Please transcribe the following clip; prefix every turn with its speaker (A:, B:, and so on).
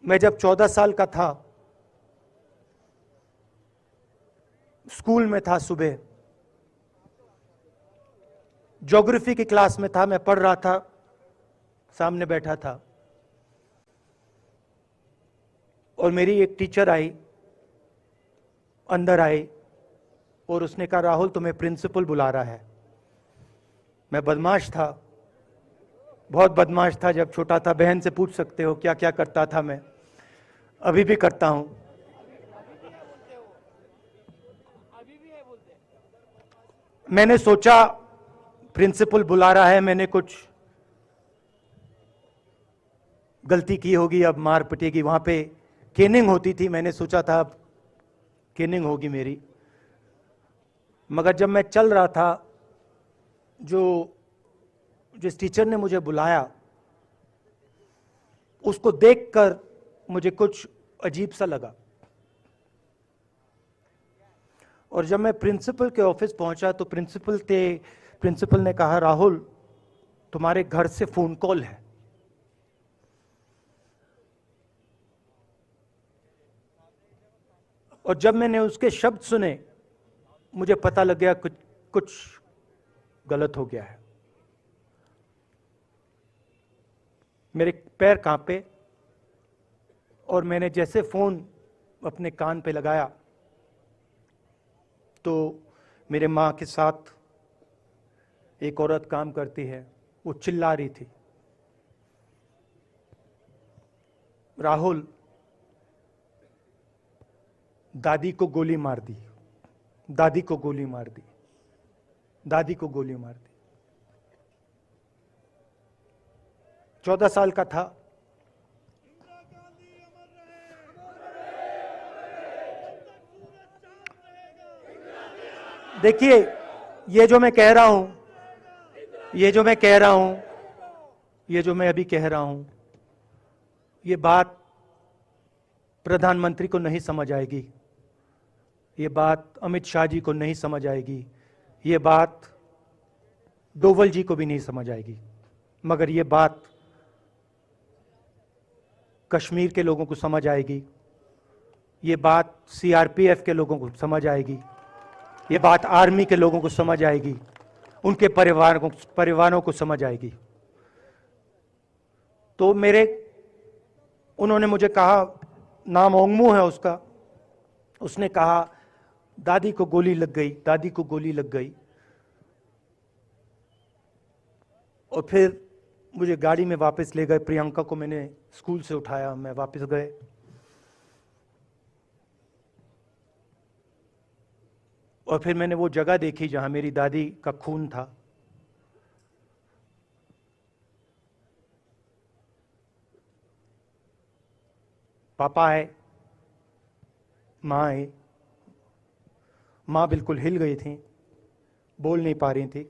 A: मैं जब 14 साल का था, स्कूल में था, सुबह ज्योग्राफी की क्लास में था, मैं पढ़ रहा था, सामने बैठा था और मेरी एक टीचर आई, अंदर आई और उसने कहा, राहुल तुम्हें प्रिंसिपल बुला रहा है। मैं बदमाश था, बहुत बदमाश था जब छोटा था। बहन से पूछ सकते हो क्या क्या करता था मैं, अभी भी करता हूं। मैंने सोचा प्रिंसिपल बुला रहा है, मैंने कुछ गलती की होगी, अब मार पिटेगी। वहां पे केनिंग होती थी, मैंने सोचा था अब केनिंग होगी मेरी। मगर जब मैं चल रहा था, जिस टीचर ने मुझे बुलाया उसको देखकर मुझे कुछ अजीब सा लगा। और जब मैं प्रिंसिपल के ऑफिस पहुंचा तो प्रिंसिपल ने कहा, राहुल तुम्हारे घर से फोन कॉल है। और जब मैंने उसके शब्द सुने, मुझे पता लग गया कुछ गलत हो गया है। मेरे पैर कांपे और मैंने जैसे फोन अपने कान पे लगाया तो मेरे मां के साथ एक औरत काम करती है, वो चिल्ला रही थी, राहुल दादी को गोली मार दी, दादी को गोली मार दी, दादी को गोली मार दी। 14 साल का था। देखिए, ये जो मैं कह रहा हूं, ये जो मैं अभी कह रहा हूं, ये बात प्रधानमंत्री को नहीं समझ आएगी, ये बात अमित शाह जी को नहीं समझ आएगी, ये बात डोवल जी को भी नहीं समझ आएगी, मगर ये बात कश्मीर के लोगों को समझ आएगी, ये बात सीआरपीएफ के लोगों को समझ आएगी, ये बात आर्मी के लोगों को समझ आएगी, उनके परिवारों को समझ आएगी। तो उन्होंने मुझे कहा, नाम ओंगमू है उसका, उसने कहा दादी को गोली लग गई, दादी को गोली लग गई। और फिर मुझे गाड़ी में वापस ले गए, प्रियंका को मैंने स्कूल से उठाया, मैं वापस गए। और फिर मैंने वो जगह देखी जहां मेरी दादी का खून था। पापा आए, मां आई, मां बिल्कुल हिल गई थी, बोल नहीं पा रही थी।